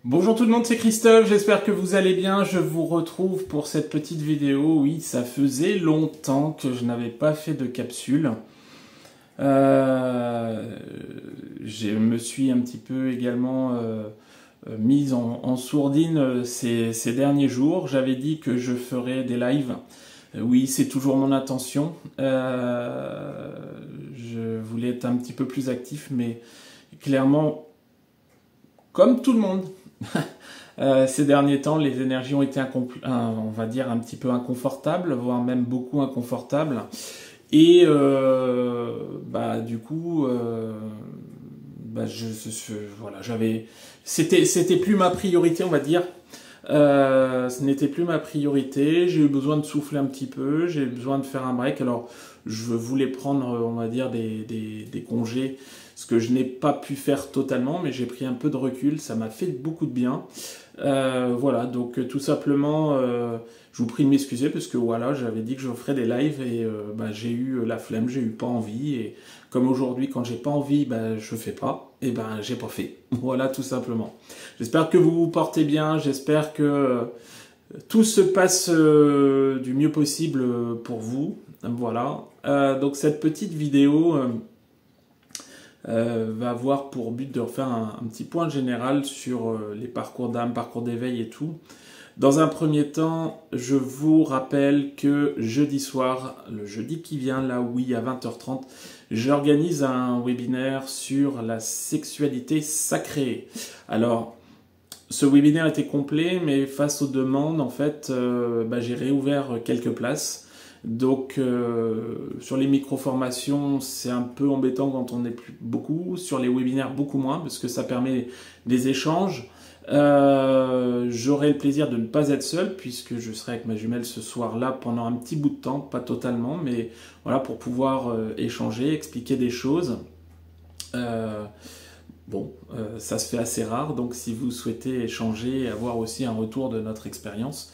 Bonjour tout le monde, c'est Christophe, j'espère que vous allez bien. Je vous retrouve pour cette petite vidéo. Oui, ça faisait longtemps que je n'avais pas fait de capsule. Je me suis un petit peu également mise en sourdine ces derniers jours. J'avais dit que je ferais des lives. Oui, c'est toujours mon intention. Je voulais être un petit peu plus actif, mais clairement, comme tout le monde, ces derniers temps, les énergies ont été, on va dire, un petit peu inconfortables, voire même beaucoup inconfortables. Et du coup, voilà, c'était plus ma priorité, on va dire. Ce n'était plus ma priorité. J'ai eu besoin de souffler un petit peu. J'ai eu besoin de faire un break. Alors, je voulais prendre, on va dire, des congés, ce que je n'ai pas pu faire totalement, mais j'ai pris un peu de recul. Ça m'a fait beaucoup de bien. Voilà, donc tout simplement, je vous prie de m'excuser parce que voilà, j'avais dit que je ferais des lives et j'ai eu la flemme, j'ai eu pas envie. Et comme aujourd'hui, quand j'ai pas envie, je fais pas. Et j'ai pas fait. Voilà, tout simplement. J'espère que vous vous portez bien. J'espère que tout se passe du mieux possible pour vous. Voilà. Donc cette petite vidéo va avoir pour but de refaire un petit point général sur les parcours d'âme, parcours d'éveil et tout. Dans un premier temps, je vous rappelle que jeudi soir, le jeudi qui vient, là oui, à 20h30, j'organise un webinaire sur la sexualité sacrée. Alors, ce webinaire était complet, mais face aux demandes, en fait, j'ai réouvert quelques places. Donc, sur les micro-formations, c'est un peu embêtant quand on n'est plus beaucoup. Sur les webinaires, beaucoup moins, parce que ça permet des échanges. J'aurai le plaisir de ne pas être seul, puisque je serai avec ma jumelle ce soir-là pendant un petit bout de temps, pas totalement, mais voilà, pour pouvoir échanger, expliquer des choses. Ça se fait assez rare, donc si vous souhaitez échanger et avoir aussi un retour de notre expérience,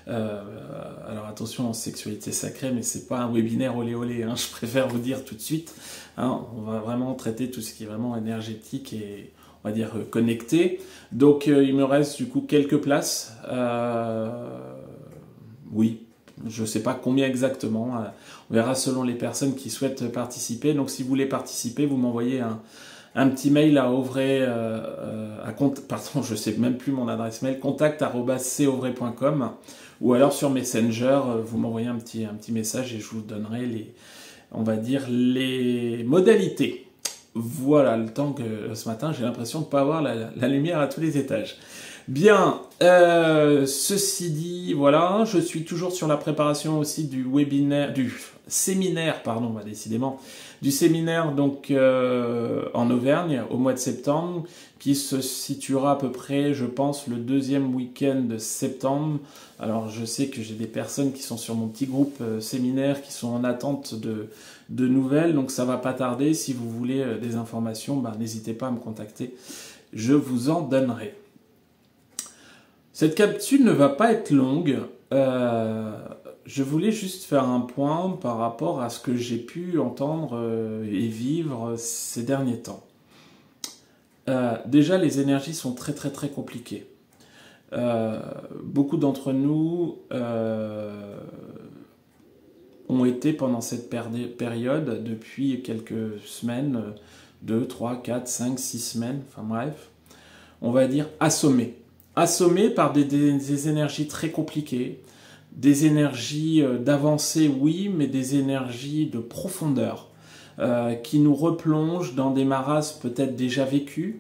alors attention en sexualité sacrée, mais c'est pas un webinaire olé olé, hein, je préfère vous dire tout de suite, hein, on va vraiment traiter tout ce qui est vraiment énergétique et on va dire connecté. Donc il me reste du coup quelques places, oui, je sais pas combien exactement, on verra selon les personnes qui souhaitent participer. Donc si vous voulez participer, vous m'envoyez un petit mail à Auvray, pardon, je sais même plus mon adresse mail, contact@cauvray.com, ou alors sur Messenger, vous m'envoyez un petit message et je vous donnerai on va dire, les modalités. Voilà, le temps que ce matin, j'ai l'impression de ne pas avoir la lumière à tous les étages. Bien, ceci dit, voilà, je suis toujours sur la préparation aussi du séminaire, décidément, du séminaire donc en Auvergne au mois de septembre, qui se situera à peu près, je pense, le deuxième week-end de septembre. Alors je sais que j'ai des personnes qui sont sur mon petit groupe séminaire, qui sont en attente de nouvelles, donc ça va pas tarder. Si vous voulez des informations, n'hésitez pas à me contacter, je vous en donnerai. Cette capsule ne va pas être longue, je voulais juste faire un point par rapport à ce que j'ai pu entendre et vivre ces derniers temps. Déjà, les énergies sont très très très compliquées. Beaucoup d'entre nous ont été pendant cette période, depuis quelques semaines, 2, 3, 4, 5, 6 semaines, enfin bref, on va dire assommés. Assommés par des énergies très compliquées, des énergies d'avancée, oui, mais des énergies de profondeur, qui nous replongent dans des marasmes peut-être déjà vécus,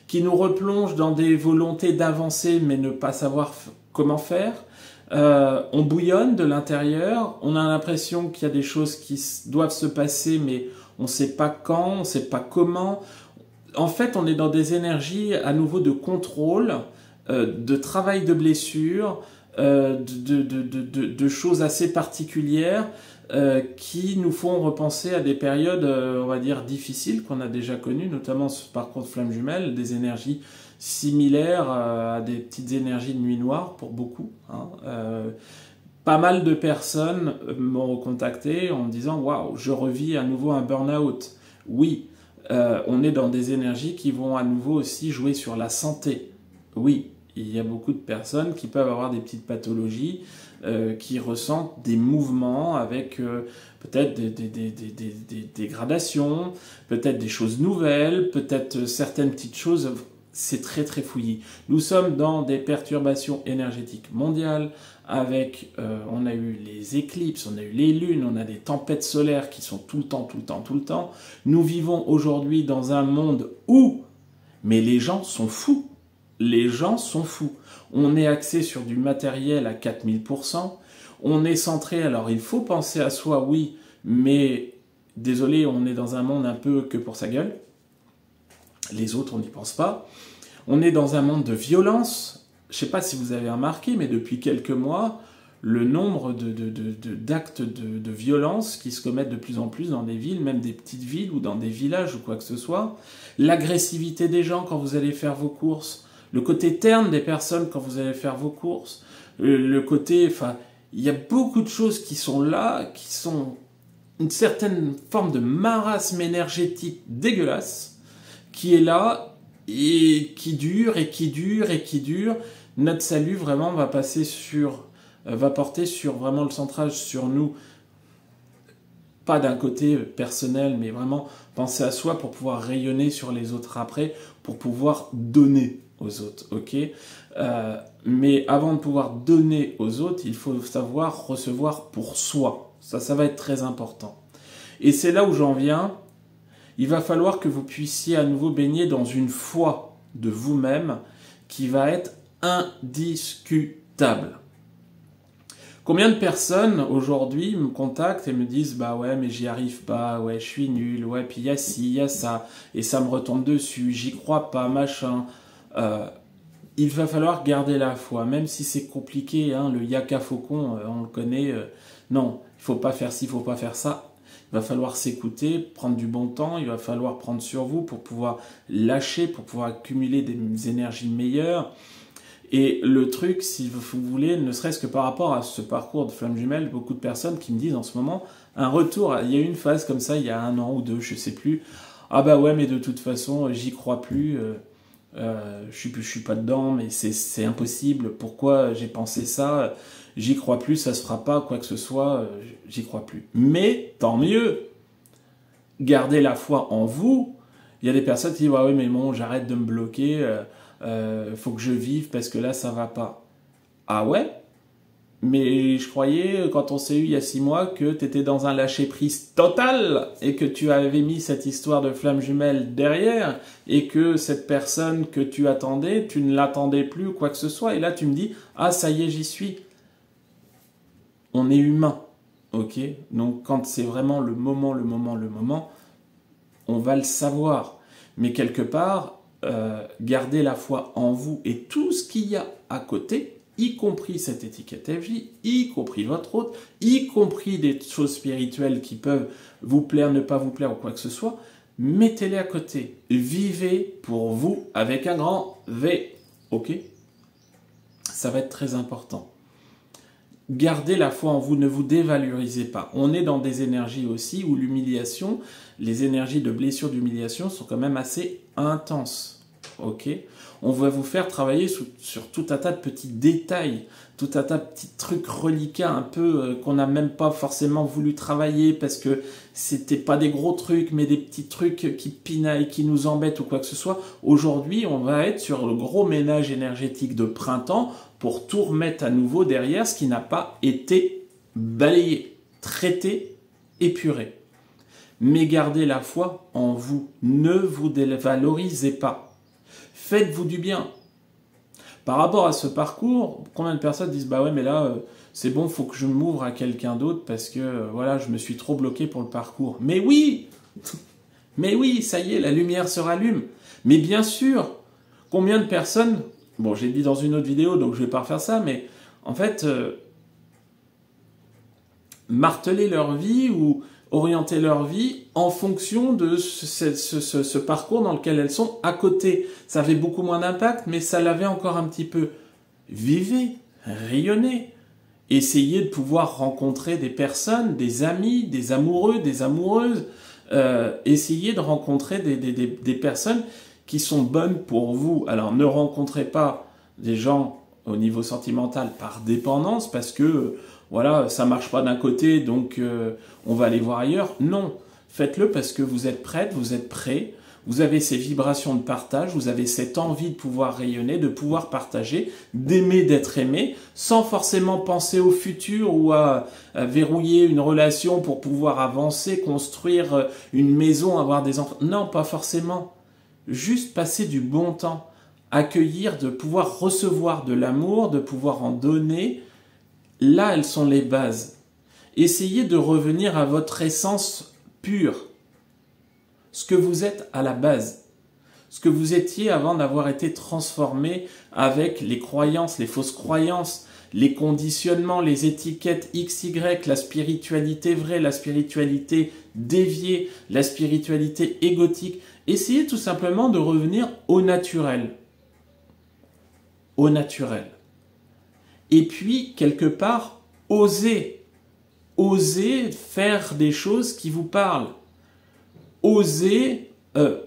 qui nous replongent dans des volontés d'avancer, mais ne pas savoir comment faire. On bouillonne de l'intérieur, on a l'impression qu'il y a des choses qui doivent se passer, mais on ne sait pas quand, on ne sait pas comment. En fait, on est dans des énergies à nouveau de contrôle, de travail de blessure, de choses assez particulières qui nous font repenser à des périodes, on va dire, difficiles qu'on a déjà connues, notamment ce parcours de flamme jumelle, des énergies similaires à des petites énergies de nuit noire pour beaucoup. Hein. Pas mal de personnes m'ont recontacté en me disant « Waouh, je revis à nouveau un burn-out ». Oui, on est dans des énergies qui vont à nouveau aussi jouer sur la santé. Oui, il y a beaucoup de personnes qui peuvent avoir des petites pathologies, qui ressentent des mouvements avec peut-être des dégradations, peut-être des choses nouvelles, peut-être certaines petites choses. C'est très très fouillis. Nous sommes dans des perturbations énergétiques mondiales, avec, on a eu les éclipses, on a eu les lunes, on a des tempêtes solaires qui sont tout le temps, tout le temps, tout le temps. Nous vivons aujourd'hui dans un monde où, mais les gens sont fous. Les gens sont fous. On est axé sur du matériel à 4000%. On est centré, alors il faut penser à soi, oui, mais désolé, on est dans un monde un peu que pour sa gueule. Les autres, on n'y pense pas. On est dans un monde de violence. Je ne sais pas si vous avez remarqué, mais depuis quelques mois, le nombre d'actes de violence qui se commettent de plus en plus dans des villes, même des petites villes ou dans des villages ou quoi que ce soit, l'agressivité des gens quand vous allez faire vos courses, le côté terne des personnes quand vous allez faire vos courses, le côté... Enfin, il y a beaucoup de choses qui sont là, qui sont une certaine forme de marasme énergétique dégueulasse, qui est là et qui dure et qui dure et qui dure. Notre salut vraiment va passer sur... va porter sur vraiment le centrage sur nous, pas d'un côté personnel, mais vraiment penser à soi pour pouvoir rayonner sur les autres après, pour pouvoir donner aux autres, ok. Mais avant de pouvoir donner aux autres, il faut savoir recevoir pour soi. Ça va être très important. Et c'est là où j'en viens. Il va falloir que vous puissiez à nouveau baigner dans une foi de vous-même qui va être indiscutable. Combien de personnes aujourd'hui me contactent et me disent « Bah ouais, mais j'y arrive pas, ouais, je suis nul, ouais, puis il y a ci, il y a ça, et ça me retombe dessus, j'y crois pas, machin. » Il va falloir garder la foi, même si c'est compliqué, hein, le yaka faucon, on le connaît. Non, il faut pas faire ci, il faut pas faire ça. Il va falloir s'écouter, prendre du bon temps, il va falloir prendre sur vous pour pouvoir lâcher, pour pouvoir accumuler des énergies meilleures. Et le truc, si vous voulez, ne serait-ce que par rapport à ce parcours de flamme jumelle, beaucoup de personnes qui me disent en ce moment, un retour, il y a eu une phase comme ça, il y a 1 an ou 2, je sais plus, ah bah ouais, mais de toute façon, j'y crois plus, je suis pas dedans, mais c'est impossible, pourquoi j'ai pensé ça, j'y crois plus, ça se fera pas, quoi que ce soit, j'y crois plus. Mais, tant mieux, gardez la foi en vous. Il y a des personnes qui disent, ouais, mais bon, j'arrête de me bloquer, faut que je vive parce que là ça va pas. Ah ouais? Mais je croyais quand on s'est eu il y a 6 mois que tu étais dans un lâcher prise total et que tu avais mis cette histoire de flamme jumelle derrière et que cette personne que tu attendais, tu ne l'attendais plus ou quoi que ce soit, et là tu me dis ah ça y est j'y suis. On est humain, ok? Donc quand c'est vraiment le moment, on va le savoir, mais quelque part gardez la foi en vous et tout ce qu'il y a à côté, y compris cette étiquette FJ, y compris votre hôte, y compris des choses spirituelles qui peuvent vous plaire, ne pas vous plaire ou quoi que ce soit, mettez-les à côté. Vivez pour vous avec un grand V, ok? Ça va être très important. Gardez la foi en vous, ne vous dévalorisez pas. On est dans des énergies aussi où l'humiliation, les énergies de blessure, d'humiliation sont quand même assez intenses. Ok? On va vous faire travailler sur tout un tas de petits détails, tout un tas de petits trucs reliquats un peu qu'on n'a même pas forcément voulu travailler parce que c'était pas des gros trucs, mais des petits trucs qui pinaillent, qui nous embêtent ou quoi que ce soit. Aujourd'hui, on va être sur le gros ménage énergétique de printemps pour tout remettre à nouveau derrière ce qui n'a pas été balayé, traité, épuré. Mais gardez la foi en vous. Ne vous dévalorisez pas. Faites-vous du bien. Par rapport à ce parcours, combien de personnes disent « Bah ouais, mais là, c'est bon, il faut que je m'ouvre à quelqu'un d'autre parce que voilà, je me suis trop bloqué pour le parcours. » Mais oui! Mais oui, ça y est, la lumière se rallume. Mais bien sûr, combien de personnes... Bon, j'ai dit dans une autre vidéo, donc je ne vais pas refaire ça, mais en fait, marteler leur vie ou orienter leur vie en fonction de ce parcours dans lequel elles sont à côté. Ça avait beaucoup moins d'impact, mais ça l'avait encore un petit peu. Vivez, rayonnez, essayez de pouvoir rencontrer des personnes, des amis, des amoureux, des amoureuses, essayez de rencontrer des personnes qui sont bonnes pour vous. Alors ne rencontrez pas des gens au niveau sentimental par dépendance, parce que voilà, ça marche pas d'un côté, donc on va aller voir ailleurs. Non, faites-le parce que vous êtes prête, vous êtes prêt, vous avez ces vibrations de partage, vous avez cette envie de pouvoir rayonner, de pouvoir partager, d'aimer, d'être aimé, sans forcément penser au futur ou à verrouiller une relation pour pouvoir avancer, construire une maison, avoir des enfants. Non, pas forcément. Juste passer du bon temps, accueillir, de pouvoir recevoir de l'amour, de pouvoir en donner. Là, elles sont les bases. Essayez de revenir à votre essence pure, ce que vous êtes à la base, ce que vous étiez avant d'avoir été transformé avec les croyances, les fausses croyances, les conditionnements, les étiquettes XY, la spiritualité vraie, la spiritualité déviée, la spiritualité égotique. Essayez tout simplement de revenir au naturel. Au naturel. Et puis, quelque part, osez faire des choses qui vous parlent. Osez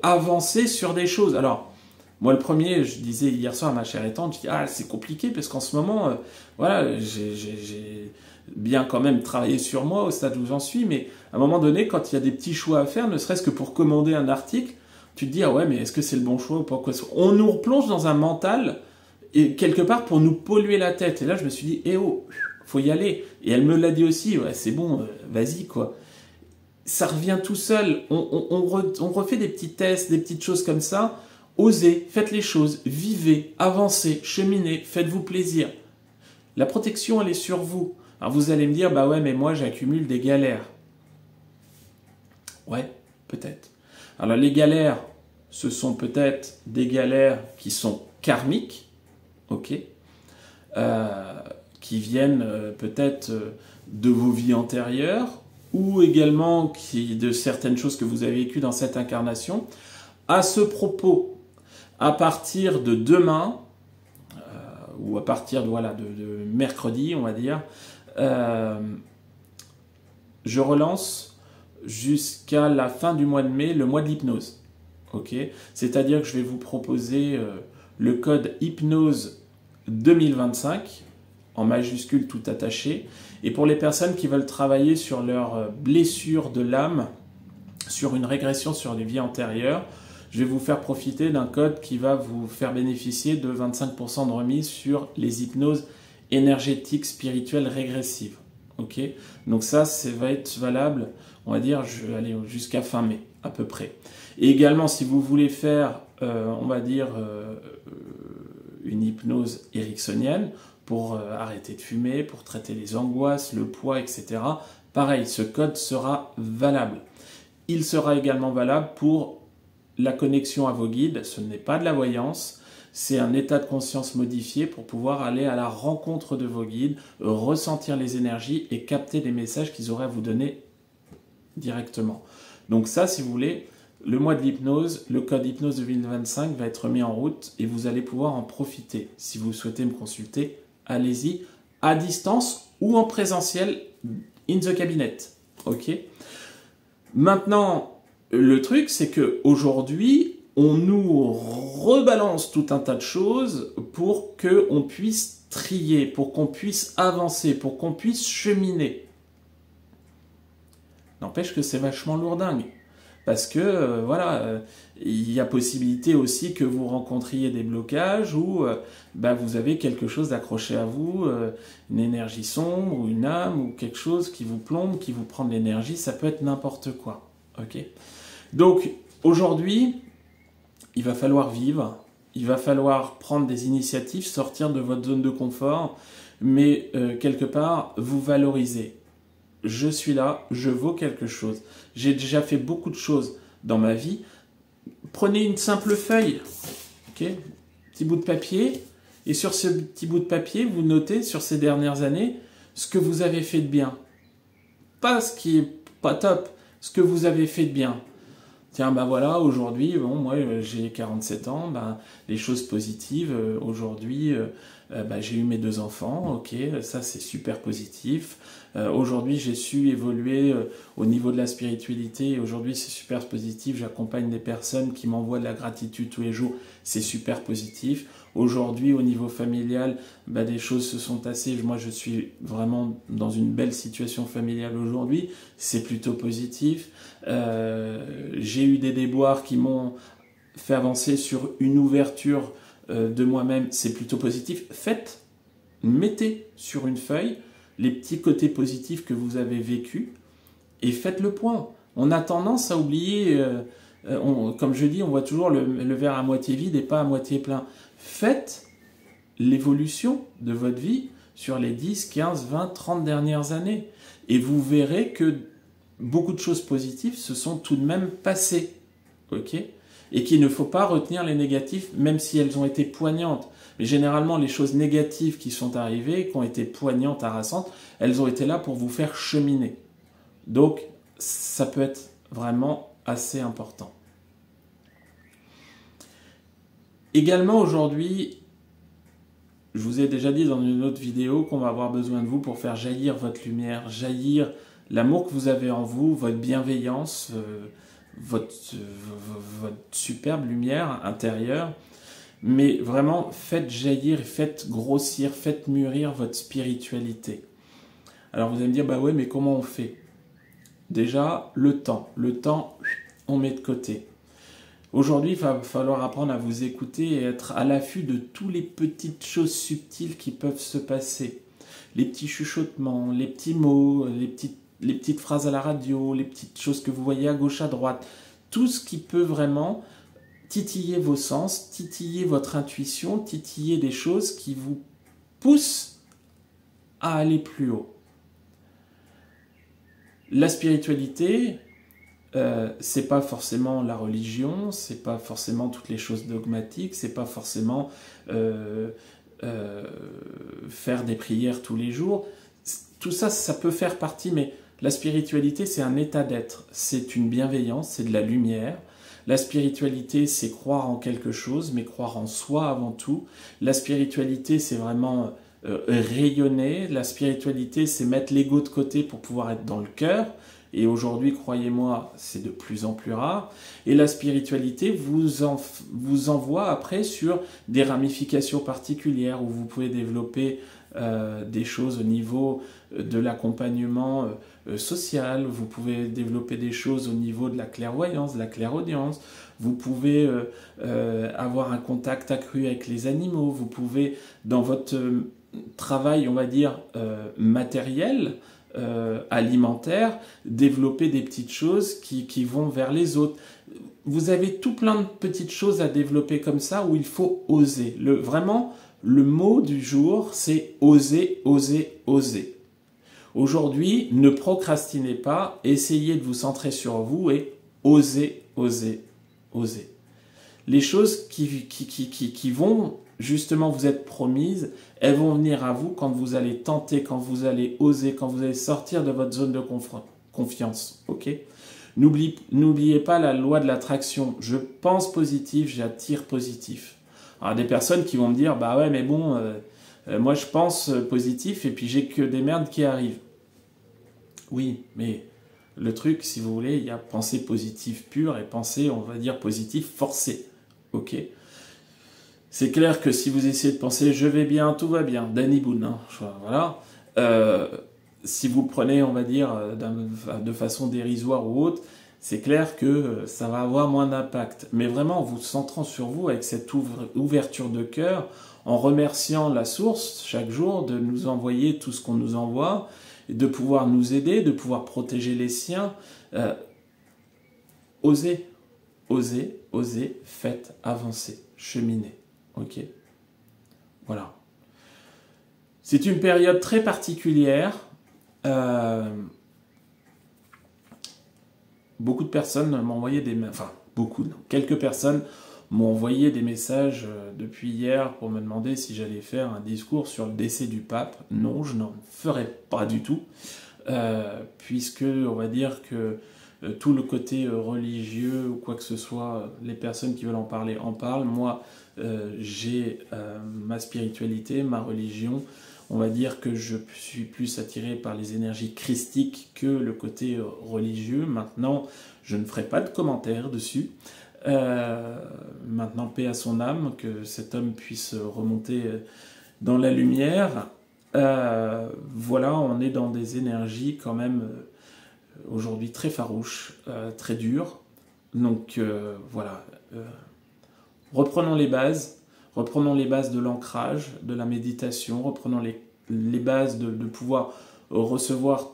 avancer sur des choses. Alors, moi le premier, je disais hier soir à ma chère étante, je dis c'est compliqué parce qu'en ce moment, voilà, j'ai bien quand même travaillé sur moi au stade où j'en suis, mais à un moment donné, quand il y a des petits choix à faire, ne serait-ce que pour commander un article, tu te dis ouais, mais est-ce que c'est le bon choix ou pas? On nous replonge dans un mental et quelque part pour nous polluer la tête. Et là, je me suis dit faut y aller. Et elle me l'a dit aussi, ouais, c'est bon, vas-y quoi. Ça revient tout seul. On refait des petits tests, des petites choses comme ça. Osez, faites les choses, vivez, avancez, cheminez, faites-vous plaisir. La protection, elle est sur vous. Alors vous allez me dire, bah ouais, mais moi j'accumule des galères. Ouais, peut-être. Alors les galères, ce sont peut-être des galères qui sont karmiques, ok, qui viennent peut-être de vos vies antérieures, ou également de certaines choses que vous avez vécues dans cette incarnation. À ce propos, à partir de demain, ou à partir de mercredi, on va dire, je relance jusqu'à la fin du mois de mai, le mois de l'hypnose. Okay, c'est-à-dire que je vais vous proposer le code hypnose 2025, en majuscule tout attaché. Et pour les personnes qui veulent travailler sur leur blessure de l'âme, sur une régression sur les vies antérieures, je vais vous faire profiter d'un code qui va vous faire bénéficier de 25% de remise sur les hypnoses énergétiques spirituelles régressives. Ok, donc ça va être valable, on va dire, jusqu'à fin mai à peu près. Et également, si vous voulez faire, on va dire, une hypnose ericksonienne pour arrêter de fumer, pour traiter les angoisses, le poids, etc. Pareil, ce code sera valable. Il sera également valable pour la connexion à vos guides. Ce n'est pas de la voyance, c'est un état de conscience modifié pour pouvoir aller à la rencontre de vos guides, ressentir les énergies et capter les messages qu'ils auraient à vous donner directement. Donc ça, si vous voulez, le mois de l'hypnose, le code hypnose 2025 va être mis en route et vous allez pouvoir en profiter. Si vous souhaitez me consulter, allez-y, à distance ou en présentiel, in the cabinet. Ok. Maintenant, le truc, c'est que aujourd'hui, on nous rebalance tout un tas de choses pour qu'on puisse trier, pour qu'on puisse avancer, pour qu'on puisse cheminer. N'empêche que c'est vachement lourdingue. Parce que, il y a possibilité aussi que vous rencontriez des blocages où vous avez quelque chose d'accroché à vous, une énergie sombre ou une âme ou quelque chose qui vous plombe, qui vous prend de l'énergie, ça peut être n'importe quoi. Okay. Donc, aujourd'hui, il va falloir vivre, il va falloir prendre des initiatives, sortir de votre zone de confort, mais quelque part, vous valoriser. Je suis là, je vaux quelque chose. J'ai déjà fait beaucoup de choses dans ma vie. Prenez une simple feuille, okay, petit bout de papier, et sur ce petit bout de papier, vous notez sur ces dernières années ce que vous avez fait de bien. Pas ce qui est pas top, ce que vous avez fait de bien. Tiens, voilà, aujourd'hui, moi j'ai 47 ans, les choses positives, aujourd'hui, j'ai eu mes 2 enfants, ok, ça c'est super positif. Aujourd'hui, j'ai su évoluer au niveau de la spiritualité. Aujourd'hui, c'est super positif. J'accompagne des personnes qui m'envoient de la gratitude tous les jours. C'est super positif. Aujourd'hui, au niveau familial, des choses se sont tassées. Moi, je suis vraiment dans une belle situation familiale aujourd'hui. C'est plutôt positif. J'ai eu des déboires qui m'ont fait avancer sur une ouverture de moi-même. C'est plutôt positif. Mettez sur une feuille les petits côtés positifs que vous avez vécus et faites le point. On a tendance à oublier, comme je dis, on voit toujours le verre à moitié vide et pas à moitié plein. Faites l'évolution de votre vie sur les 10, 15, 20, 30 dernières années et vous verrez que beaucoup de choses positives se sont tout de même passées. Ok ? Et qu'il ne faut pas retenir les négatifs, même si elles ont été poignantes. Mais généralement, les choses négatives qui sont arrivées, qui ont été poignantes, harassantes, elles ont été là pour vous faire cheminer. Donc, ça peut être vraiment assez important. Également, aujourd'hui, je vous ai déjà dit dans une autre vidéo qu'on va avoir besoin de vous pour faire jaillir votre lumière, jaillir l'amour que vous avez en vous, votre bienveillance, votre superbe lumière intérieure. Mais vraiment, faites jaillir, faites grossir, faites mûrir votre spiritualité. Alors vous allez me dire, ouais, mais comment on fait? Déjà, le temps, on met de côté. Aujourd'hui, il va falloir apprendre à vous écouter et être à l'affût de toutes les petites choses subtiles qui peuvent se passer. Les petits chuchotements, les petits mots, les petites phrases à la radio, les petites choses que vous voyez à gauche, à droite. Tout ce qui peut vraiment titiller vos sens, titiller votre intuition, titiller des choses qui vous poussent à aller plus haut. La spiritualité, c'est pas forcément la religion, c'est pas forcément toutes les choses dogmatiques, c'est pas forcément faire des prières tous les jours. Tout ça, ça peut faire partie, mais la spiritualité, c'est un état d'être, c'est une bienveillance, c'est de la lumière. La spiritualité, c'est croire en quelque chose, mais croire en soi avant tout. La spiritualité, c'est vraiment rayonner. La spiritualité, c'est mettre l'ego de côté pour pouvoir être dans le cœur. Et aujourd'hui, croyez-moi, c'est de plus en plus rare. Et la spiritualité vous envoie après sur des ramifications particulières où vous pouvez développer des choses au niveau de l'accompagnement social, vous pouvez développer des choses au niveau de la clairvoyance, de la clairaudience, vous pouvez avoir un contact accru avec les animaux, vous pouvez, dans votre travail, on va dire, matériel, alimentaire, développer des petites choses qui vont vers les autres. Vous avez tout plein de petites choses à développer comme ça où il faut oser. Vraiment, le mot du jour, c'est oser, oser, oser. Aujourd'hui, ne procrastinez pas, essayez de vous centrer sur vous et osez, osez, osez. Les choses qui vont justement vous être promises, elles vont venir à vous quand vous allez tenter, quand vous allez oser, quand vous allez sortir de votre zone de confiance. Ok ? N'oubliez pas la loi de l'attraction. Je pense positif, j'attire positif. Alors, des personnes qui vont me dire, ouais, mais bon, moi je pense positif et puis j'ai que des merdes qui arrivent. Oui, mais le truc, si vous voulez, il y a pensée positive pure et pensée, on va dire, positive forcée. Ok ? C'est clair que si vous essayez de penser « je vais bien, tout va bien », Danny Boone, hein, voilà. Si vous le prenez, on va dire, de façon dérisoire ou autre, c'est clair que ça va avoir moins d'impact. Mais vraiment, en vous centrant sur vous, avec cette ouverture de cœur, en remerciant la source chaque jour de nous envoyer tout ce qu'on nous envoie, de pouvoir nous aider, de pouvoir protéger les siens, osez, osez, osez, faites avancer, cheminez. Ok, voilà. C'est une période très particulière. Beaucoup de personnes m'ont envoyé quelques personnes m'ont envoyé des messages depuis hier pour me demander si j'allais faire un discours sur le décès du pape. Non, je n'en ferai pas du tout, puisque on va dire que tout le côté religieux ou quoi que ce soit, les personnes qui veulent en parler en parlent. Moi, j'ai ma spiritualité, ma religion. On va dire que je suis plus attiré par les énergies christiques que le côté religieux. Maintenant, je ne ferai pas de commentaires dessus. Maintenant, paix à son âme, que cet homme puisse remonter dans la lumière. Voilà, on est dans des énergies quand même aujourd'hui très farouches, très dures. Donc voilà, reprenons les bases de l'ancrage, de la méditation, reprenons les bases de pouvoir recevoir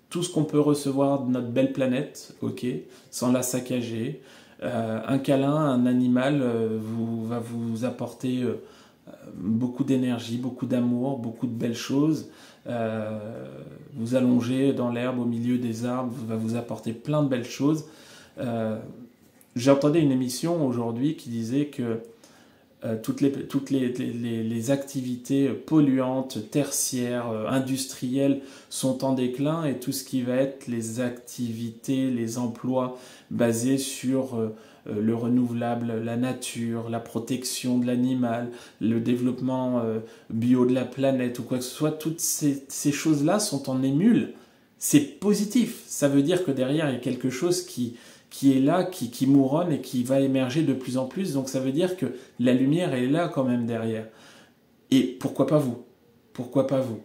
tout ce qu'on peut recevoir de notre belle planète, ok, sans la saccager. Un câlin, un animal va vous apporter beaucoup d'énergie, beaucoup d'amour, beaucoup de belles choses. Vous allonger dans l'herbe au milieu des arbres va vous apporter plein de belles choses. J'entendais une émission aujourd'hui qui disait que toutes les activités polluantes, tertiaires, industrielles sont en déclin, et tout ce qui va être les activités, les emplois basés sur le renouvelable, la nature, la protection de l'animal, le développement bio de la planète ou quoi que ce soit, toutes ces choses-là sont en émule. C'est positif, ça veut dire que derrière il y a quelque chose qui est là, qui mouronne et qui va émerger de plus en plus. Donc ça veut dire que la lumière est là quand même derrière. Et pourquoi pas vous? Pourquoi pas vous?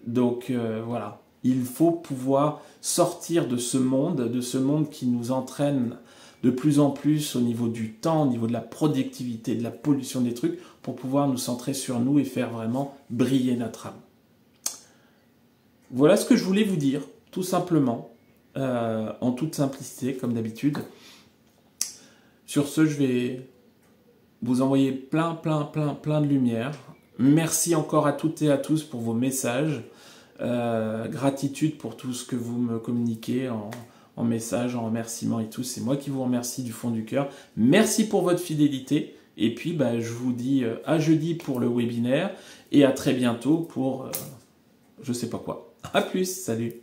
Donc voilà, il faut pouvoir sortir de ce monde qui nous entraîne de plus en plus au niveau du temps, au niveau de la productivité, de la pollution des trucs, pour pouvoir nous centrer sur nous et faire vraiment briller notre âme. Voilà ce que je voulais vous dire, tout simplement. En toute simplicité, comme d'habitude. Sur ce, je vais vous envoyer plein de lumière. Merci encore à toutes et à tous pour vos messages. Gratitude pour tout ce que vous me communiquez en messages, en remerciements et tout. C'est moi qui vous remercie du fond du cœur. Merci pour votre fidélité. Et puis, je vous dis à jeudi pour le webinaire et à très bientôt pour je sais pas quoi. À plus, salut.